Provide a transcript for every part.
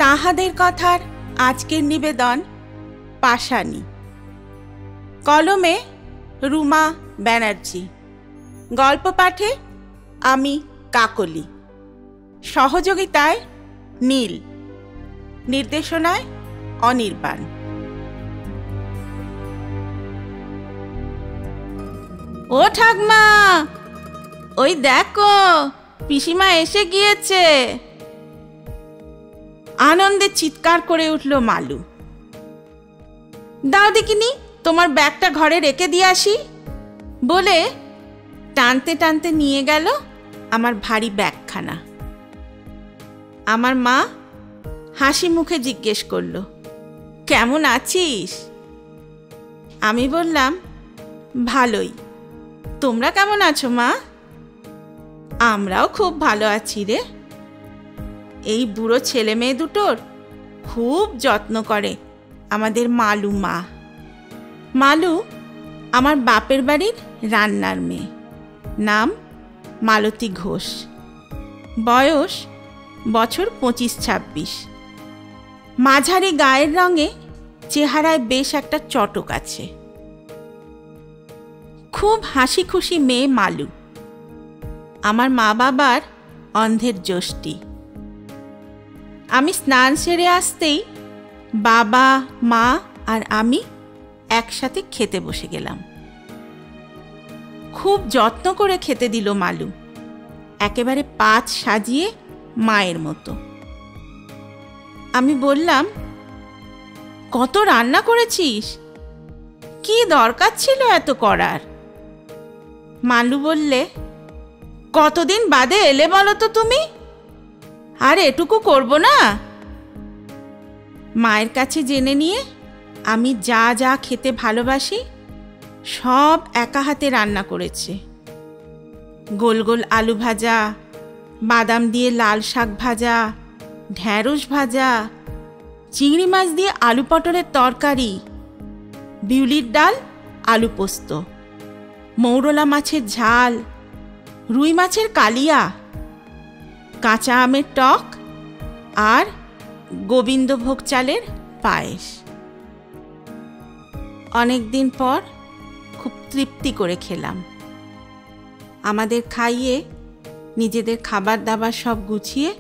তাহাদের কথার আজকের নিবেদন পাষাণী। কলমে রুমা ব্যানার্জি, গল্প পাঠে আমি কাকলি, সহযোগিতায় নীল, নির্দেশনায় অনির্বাণ। ও ঠাকমা, ওই দেখো পিসিমা এসে গিয়েছে। আনন্দে চিৎকার করে উঠল মালু। দাও দেখিনি, তোমার ব্যাগটা ঘরে রেখে দিয়ে আসি বলে টানতে টানতে নিয়ে গেল আমার ভারী ব্যাগখানা। আমার মা হাসি মুখে জিজ্ঞেস করল, কেমন আছিস? আমি বললাম, ভালোই। তোমরা কেমন আছো মা? আমরাও খুব ভালো আছি রে। এই বুড়ো ছেলে মেয়ে দুটোর খুব যত্ন করে আমাদের মালু মা। মালু আমার বাপের বাড়ির রান্নার মেয়ে, নাম মালতী ঘোষ, বয়স বছর 25-26, মাঝারি গায়ের রঙে, চেহারায় বেশ একটা চটক আছে। খুব হাসি খুশি মেয়ে মালু। আমার মা বাবার অন্ধের যষ্টি। আমি স্নান সেরে আসতেই বাবা, মা আর আমি একসাথে খেতে বসে গেলাম। খুব যত্ন করে খেতে দিল মালু, একেবারে পাত সাজিয়ে মায়ের মতো। আমি বললাম, কত রান্না করেছিস, কি দরকার ছিল এত করার? মালু বললে, কতদিন বাদে এলে বলো তো তুমি, আর এটুকু করব না? মায়ের কাছে জেনে নিয়ে আমি যা যা খেতে ভালোবাসি সব একা হাতে রান্না করেছে। গোল গোল আলু ভাজা, বাদাম দিয়ে লাল শাক ভাজা, ঢ্যাঁড়স ভাজা, চিংড়ি মাছ দিয়ে আলু পটলের তরকারি, বিউলির ডাল, আলু পোস্ত, মৌরলা মাছের ঝাল, রুই মাছের কালিয়া, কাঁচা আমের টক আর গোবিন্দভোগ চালের পায়েস। অনেকদিন পর খুব তৃপ্তি করে খেলাম। আমাদের খাইয়ে নিজেদের খাবার দাবার সব গুছিয়ে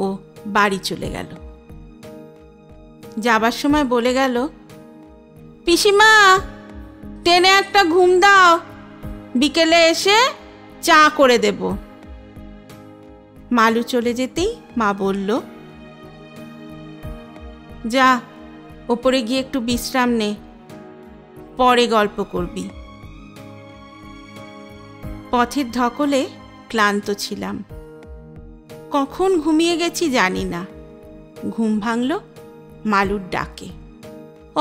ও বাড়ি চলে গেল। যাবার সময় বলে গেল, পিসিমা টেনে একটা ঘুম দাও, বিকেলে এসে চা করে দেব। মালু চলে যেতেই মা বলল, যা ওপরে গিয়ে একটু বিশ্রাম নে, পরে গল্প করবি। পথের ধকলে ক্লান্ত ছিলাম, কখন ঘুমিয়ে গেছি জানি না। ঘুম ভাঙল মালুর ডাকে,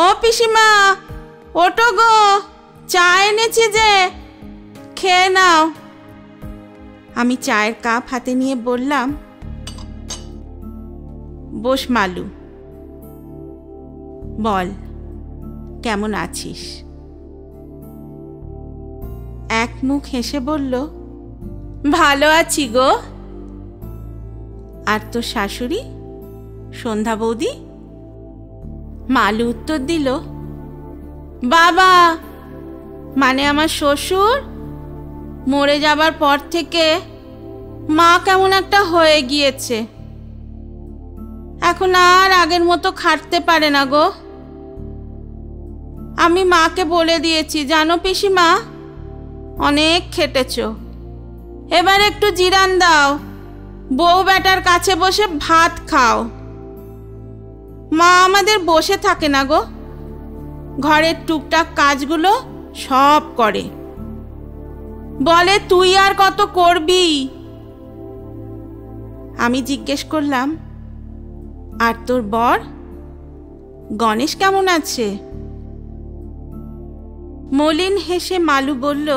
ও পিসিমা ওঠো গো, চা এনেছি যে, খেয়ে নাও। আমি চায়ের কাপ হাতে নিয়ে বললাম, বস মালু, বল কেমন আছিস? এক মুখ হেসে বলল, ভালো আছি গো। আর তোর শাশুড়ি সন্ধ্যা বৌদি? মালু উত্তর দিল, বাবা মানে আমার শ্বশুর মরে যাবার পর থেকে মা কেমন একটা হয়ে গিয়েছে, এখন আর আগের মতো খাটতে পারে না গো। আমি মাকে বলে দিয়েছি, জানো পিসিমা, অনেক খেটেছ, এবার একটু জিরান দাও, বউ বেটার কাছে বসে ভাত খাও। মা আমাদের বসে থাকে না গো, ঘরের টুকটাক কাজগুলো সব করে, বলে তুই আর কত করবি। আমি জিজ্ঞেস করলাম, আর তোর বর গণেশ কেমন আছে? মলিন হেসে মালু বলল,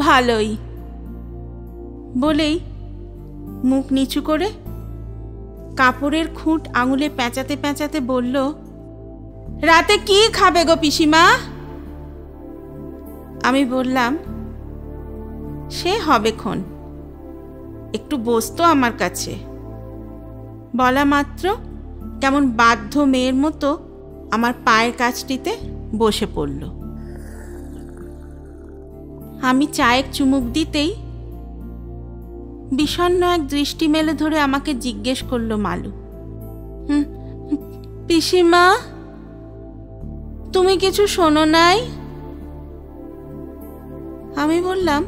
ভালোই। বলেই মুখ নিচু করে কাপড়ের খুঁট আঙুলে পেঁচাতে পেঁচাতে বলল, রাতে কি খাবে গো পিসিমা? আমি বললাম, সে হবেক্ষণ, একটু বসতো আমার কাছে। বলা মাত্র কেমন বাধ্য মেয়ের মতো আমার পায়ের কাছটিতে বসে পড়ল। আমি চায়ের চুমুক দিতেই বিষণ্ণ এক দৃষ্টি মেলে ধরে আমাকে জিজ্ঞেস করলো মালু, পিসিমা, তুমি কিছু শোনো নাই? আমি বললাম,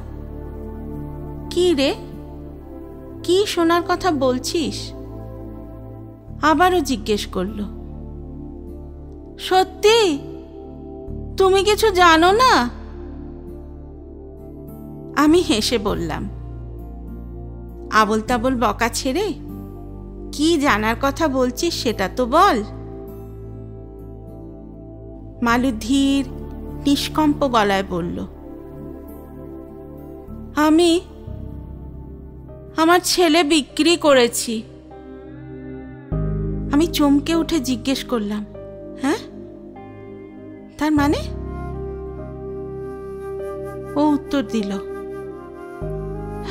কি রে, কি শোনার কথা বলছিস? আবারও জিজ্ঞেস করলো, সত্যি তুমি কিছু জানো না? আমি হেসে বললাম, আবল তাবল বকা ছেড়ে কি জানার কথা বলছিস সেটা তো বল। মালু ধীর নিষ্কম্প গলায় বলল, আমি আমার ছেলে বিক্রি করেছি। আমি চমকে উঠে জিজ্ঞেস করলাম, হ্যাঁ, তার মানে? ও উত্তর দিল,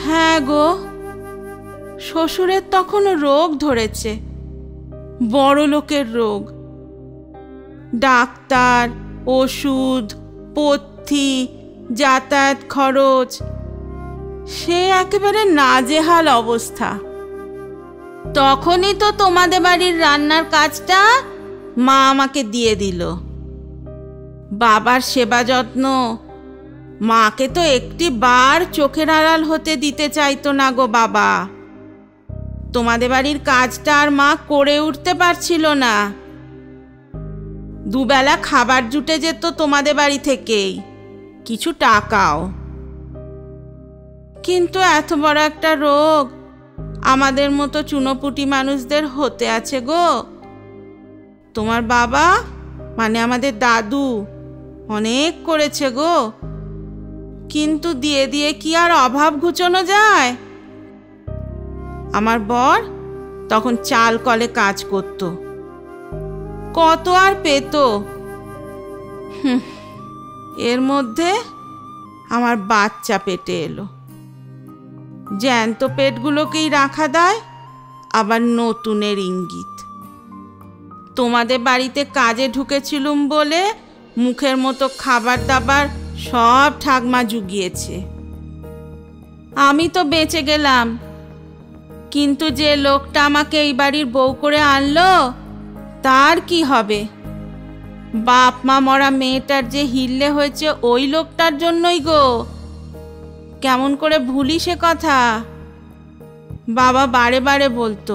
হ্যাঁ গো, শ্বশুরের তখনও রোগ ধরেছে, বড় লোকের রোগ। ডাক্তার, ওষুধ, পথ্যি, যাতায়াত খরচ, সে একেবারে নাজেহাল অবস্থা। তখনই তো তোমাদের বাড়ির রান্নার কাজটা মা আমাকে দিয়ে দিল। বাবার সেবা যত্ন মাকে তো একটি বার চোখের আড়াল হতে দিতে চাইতো না গো বাবা। তোমাদের বাড়ির কাজটা আর মা করে উঠতে পারছিল না। দুবেলা খাবার জুটে যেত তোমাদের বাড়ি থেকেই, কিছু টাকাও। কিন্তু এত বড় একটা রোগ আমাদের মতো চুনোপুটি মানুষদের হতে আছে গো। তোমার বাবা মানে আমাদের দাদু অনেক করেছে গো, কিন্তু দিয়ে দিয়ে কি আর অভাব ঘুচোনো যায়? আমার বর তখন চাল কলে কাজ করত, কত আর পেত। এর মধ্যে আমার বাচ্চা পেটে এলো। জ্যান্ত পেটগুলোকেই রাখা দেয় আবার নতুনের ইঙ্গিত। তোমাদের বাড়িতে কাজে ঢুকেছিলুম বলে মুখের মতো খাবার দাবার সব ঠাকমা জুগিয়েছে। আমি তো বেঁচে গেলাম, কিন্তু যে লোকটা আমাকে এই বাড়ির বউ করে আনলো তার কি হবে? বাপ মা মরা মেয়েটার যে হিল্লে হয়েছে ওই লোকটার জন্যই গো। কেমন করে ভুলি সে কথা? বাবা বারে বারে বলতো,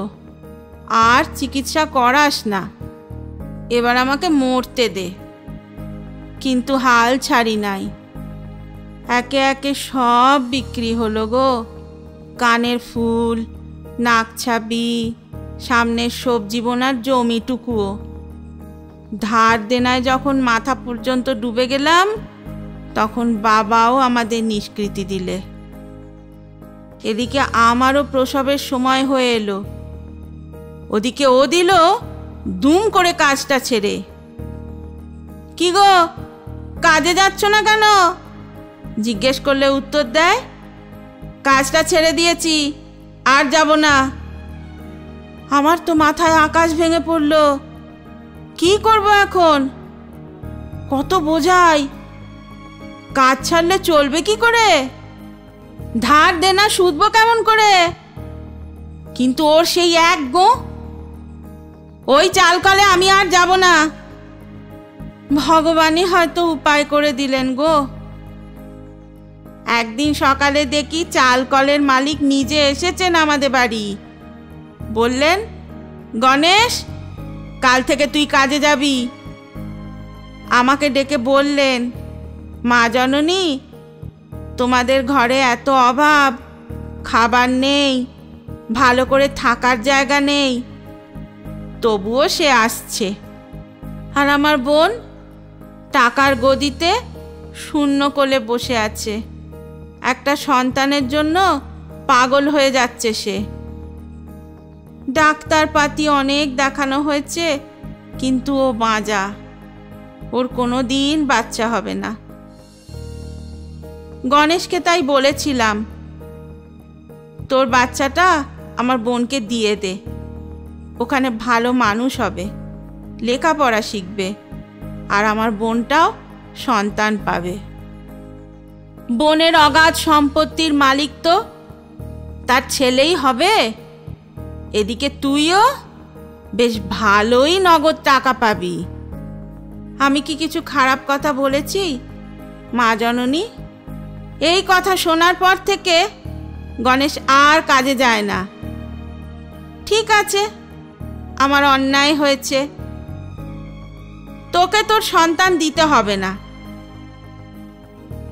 আর চিকিৎসা করাস না, এবার আমাকে মরতে দে। কিন্তু হাল ছাড়ি নাই। একে একে সব বিক্রি হলো গো। কানের ফুল, নাকছাবি, সামনের সবজি বোনার জমিটুকুও। ধার দেনায় যখন মাথা পর্যন্ত ডুবে গেলাম তখন বাবাও আমাদের নিষ্কৃতি দিলে। এদিকে আমারও প্রসবের সময় হয়ে এলো, ওদিকে ও দিল দুম করে কাজটা ছেড়ে। কি গো, কাজে যাচ্ছ না কেন? জিজ্ঞেস করলে উত্তর দেয়, কাজটা ছেড়ে দিয়েছি, আর যাব না। আমার তো মাথায় আকাশ ভেঙে পড়ল। কি করব এখন? কত বোঝাই, কাজ ছাড়লে চলবে কি করে? ধার দেনা শুধবো কেমন করে? কিন্তু ওর সেই এক গো, ওই চাল কলে আমি আর যাব না। ভগবানই হয়তো উপায় করে দিলেন গো। একদিন সকালে দেখি চাল কলের মালিক নিজে এসেছেন আমাদের বাড়ি। বললেন, গণেশ, কাল থেকে তুই কাজে যাবি। আমাকে ডেকে বললেন, মা জননী, তোমাদের ঘরে এত অভাব, খাবার নেই, ভালো করে থাকার জায়গা নেই, তবুও সে আসছে। আর আমার বোন টাকার গদিতে শূন্য কোলে বসে আছে। একটা সন্তানের জন্য পাগল হয়ে যাচ্ছে সে। ডাক্তার পাতি অনেক দেখানো হয়েছে, কিন্তু ও বাঁজা, ওর কোনো দিন বাচ্চা হবে না। গণেশকে তাই বলেছিলাম, তোর বাচ্চাটা আমার বোনকে দিয়ে দে, ওখানে ভালো মানুষ হবে, লেখাপড়া শিখবে, আর আমার বোনটাও সন্তান পাবে। বোনের অগাধ সম্পত্তির মালিক তো তার ছেলেই হবে। এদিকে তুইও বেশ ভালোই নগদ টাকা পাবি। আমি কি কিছু খারাপ কথা বলেছি মা জননী? এই কথা শোনার পর থেকে গণেশ আর কাজে যায় না। ঠিক আছে, আমার অন্যায় হয়েছে, তোকে তোর সন্তান দিতে হবে না,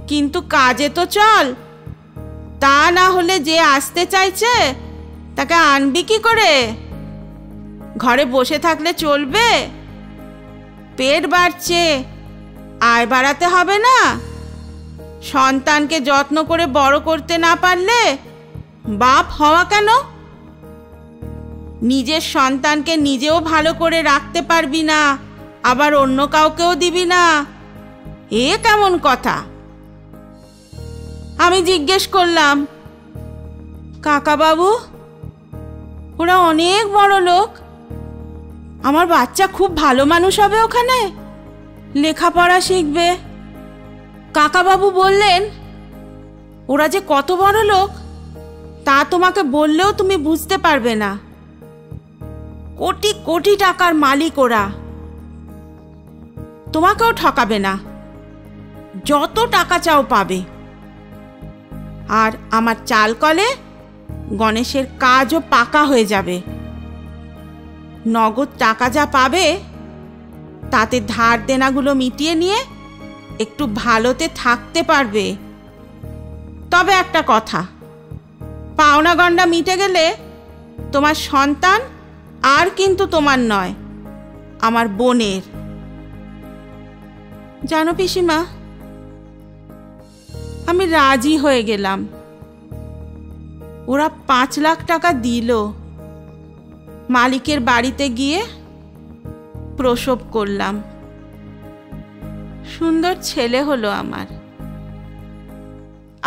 কিন্তু কাজে তো চল। তা না হলে যে আসতে চাইছে তাকে আনবি কি করে? ঘরে বসে থাকলে চলবে? পেট বাড়ছে, আয় বাড়াতে হবে না? সন্তানকে যত্ন করে বড় করতে না পারলে বাপ হওয়া কেন? নিজের সন্তানকে নিজেও ভালো করে রাখতে পারবি না, আবার অন্য কাউকেও দিবি না, এ কেমন কথা? আমি জিজ্ঞেস করলাম, কাকা বাবু, ওরা অনেক বড় লোক, আমার বাচ্চা খুব ভালো মানুষ হবে, ওখানে লেখাপড়া শিখবে। কাকাবাবু বললেন, ওরা যে কত বড় লোক তা তোমাকে বললেও তুমি বুঝতে পারবে না। কোটি কোটি টাকার মালিক ওরা, তোমাকেও ঠকাবে না, যত টাকা চাও পাবে। আর আমার চাল কলে গণেশের কাজও পাকা হয়ে যাবে। নগদ টাকা যা পাবে তাতে ধার দেনাগুলো মিটিয়ে নিয়ে একটু ভালোতে থাকতে পারবে। তবে একটা কথা, পাওনা গন্ডা মিটে গেলে তোমার সন্তান আর কিন্তু তোমার নয়, আমার বোনের। জানো পিসিমা, আমি রাজি হয়ে গেলাম। ওরা 5 লাখ টাকা দিল। মালিকের বাড়িতে গিয়ে প্রসব করলাম। সুন্দর ছেলে হলো আমার।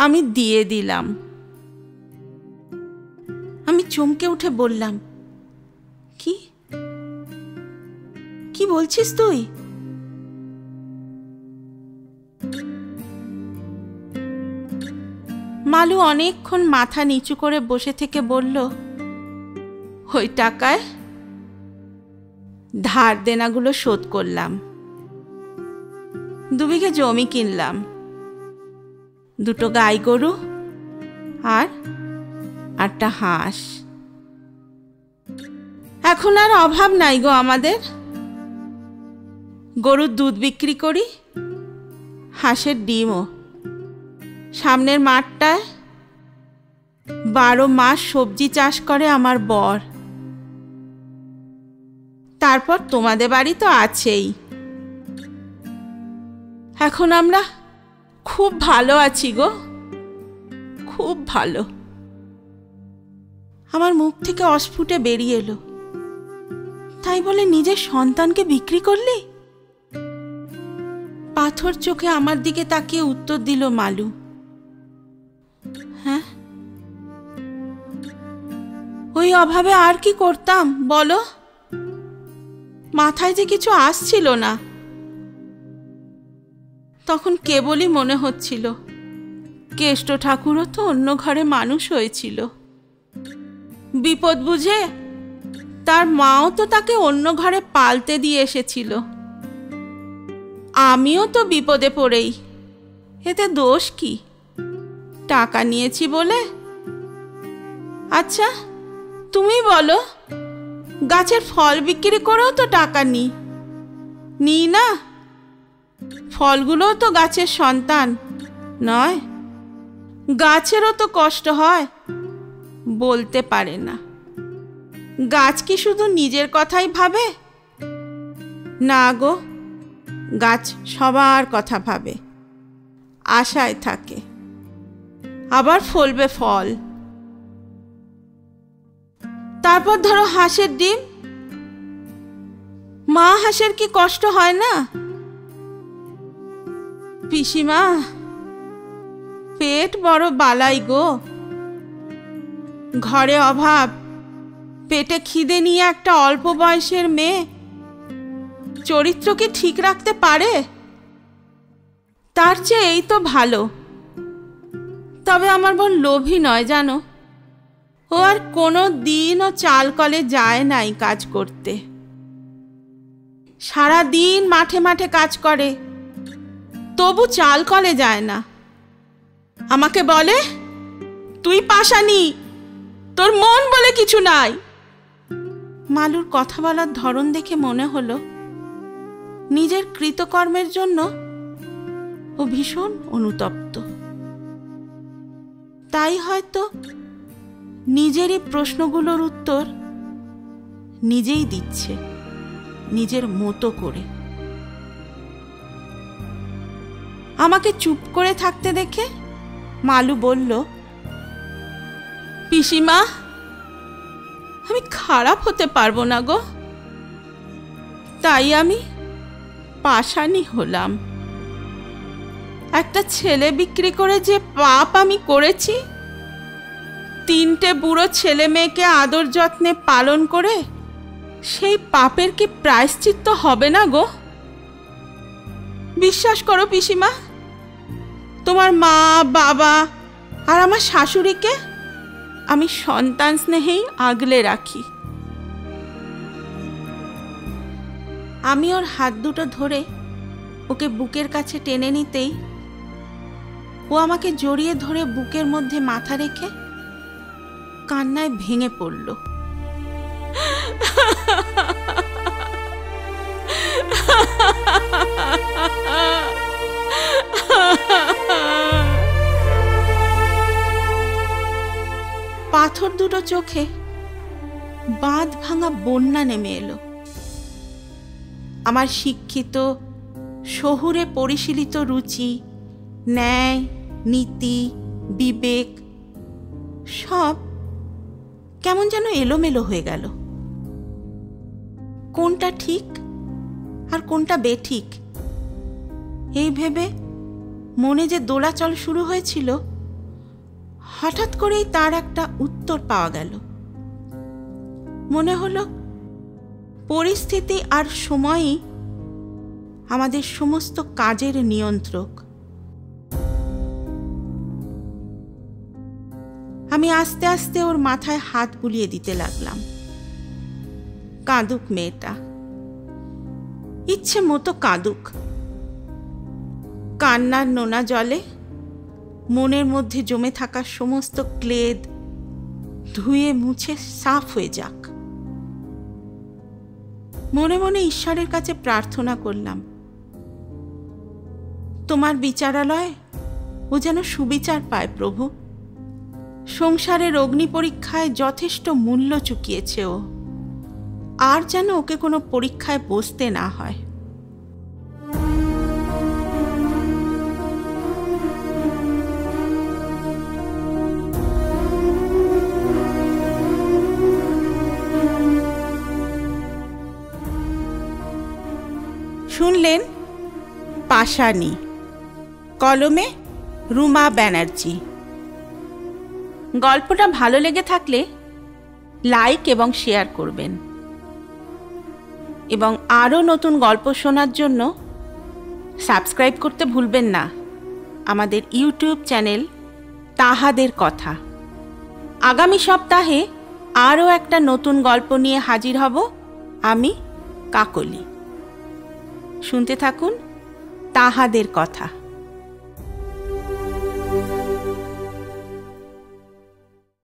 আমি দিয়ে দিলাম। আমি চমকে উঠে বললাম, কি কি বলছিস তুই? মালু অনেকক্ষণ মাথা নিচু করে বসে থেকে বলল, ওই টাকায় ধার দেনাগুলো শোধ করলাম, 2 বিঘে জমি কিনলাম, 2টো গাই গরু আর 8টা হাঁস। এখন আর অভাব নাই গো আমাদের। গরুর দুধ বিক্রি করি, হাঁসের ডিমও। সামনের মাঠটায় 12 মাস সবজি চাষ করে আমার বর। তারপর তোমাদের বাড়ি তো আছেই। এখন আমরা খুব ভালো আছি গো, খুব ভালো। আমার মুখ থেকে অস্ফুটে বেরিয়ে এলো, তাই বলে নিজের সন্তানকে বিক্রি করলি? পাথর চোখে আমার দিকে তাকিয়ে উত্তর দিল মালু, হ্যাঁ। ওই অভাবে আর কি করতাম বলো? মাথায় যে কিছু আসছিল না। তখন কেবলই মনে হচ্ছিল, কেষ্ট ঠাকুরও তো অন্য ঘরে মানুষ হয়েছিল। বিপদ বুঝে তার মাও তো তাকে অন্য ঘরে পালতে দিয়ে এসেছিল। আমিও তো বিপদে পড়েই, এতে দোষ কি? টাকা নিয়েছি বলে? আচ্ছা তুমি বলো, গাছের ফল বিক্রি করেও তো টাকা নিই না? ফলগুলোও তো গাছের সন্তান নয়? গাছেরও তো কষ্ট হয়, বলতে পারে না। গাছ কি শুধু নিজের কথাই ভাবে? না গো, গাছ সবার কথা ভাবে, আশায় থাকে, আবার ফলবে ফল। তারপর ধরো হাঁসের ডিম, মা হাঁসের কি কষ্ট হয় না? পিসিমা, পেট বড় বালাই গো। ঘরে অভাব, পেটে খিদে নিয়ে একটা অল্প বয়সের মেয়ে চরিত্র কি ঠিক রাখতে পারে? তার চেয়ে এই তো ভালো। তবে আমার বোন লোভী নয় জানো, ও আর কোনো দিনও চাল কলে যায় নাই কাজ করতে। সারা দিন মাঠে মাঠে কাজ করে, তবু চাল কলে যায় না। আমাকে বলে, তুই পাশানি, তোর মন বলে কিছু নাই। মালুর কথা বলার ধরন দেখে মনে হলো নিজের কৃতকর্মের জন্য ও ভীষণ অনুতপ্ত। তাই হয়তো নিজেরই প্রশ্নগুলোর উত্তর নিজেই দিচ্ছে, নিজের মতো করে। আমাকে চুপ করে থাকতে দেখে মালু বলল, পিসিমা, আমি খারাপ হতে পারবো না গো, তাই আমি পাশানি হলাম। একটা ছেলে বিক্রি করে যে পাপ আমি করেছি, 3টে বুড়ো ছেলে মেয়েকে আদর যত্নে পালন করে সেই পাপের কি প্রায়শ্চিত্ত হবে না গো? বিশ্বাস করো পিসিমা, তোমার মা বাবা আর আমার শাশুড়িকে আমি সন্তান স্নেহেই আগলে রাখি। আমি ওর হাত দুটো ধরে ওকে বুকের কাছে টেনে নিতেই ও আমাকে জড়িয়ে ধরে বুকের মধ্যে মাথা রেখে কান্নায় ভেঙে পড়ল। পাথর দুটো চোখে বাঁধ ভাঙা বন্যা নেমে এলো। আমার শিক্ষিত শহুরে পরিশীলিত রুচি, ন্যায়, নীতি, বিবেক সব কেমন যেন এলোমেলো হয়ে গেল। কোনটা ঠিক আর কোনটা বেঠিক এই ভেবে মনে যে দোলাচল শুরু হয়েছিল, হঠাৎ করেই তার একটা উত্তর পাওয়া গেল। মনে হলো পরিস্থিতি আর সময়ই আমাদের সমস্ত কাজের নিয়ন্ত্রক। আমি আস্তে আস্তে ওর মাথায় হাত বুলিয়ে দিতে লাগলাম। কাঁদুক মেয়েটা, ইচ্ছে মতো কাঁদুক। কান্নার নোনা জলে মনের মধ্যে জমে থাকা সমস্ত ক্লেদ ধুয়ে মুছে সাফ হয়ে যাক। মনে মনে ঈশ্বরের কাছে প্রার্থনা করলাম, তোমার বিচারালয় ও যেন সুবিচার পায় প্রভু। সংসারের অগ্নি পরীক্ষায় যথেষ্ট মূল্য চুকিয়েছে ও, আর যেন ওকে কোনো পরীক্ষায় বসতে না হয়। শুনলেন পাশানি, কলমে রুমা ব্যানার্জি। গল্পটা ভালো লেগে থাকলে লাইক এবং শেয়ার করবেন, এবং আরও নতুন গল্প শোনার জন্য সাবস্ক্রাইব করতে ভুলবেন না আমাদের ইউটিউব চ্যানেল তাহাদের কথা। আগামী সপ্তাহে আরও একটা নতুন গল্প নিয়ে হাজির হব আমি, কাকলি। শুনতে থাকুন তাহাদের কথা।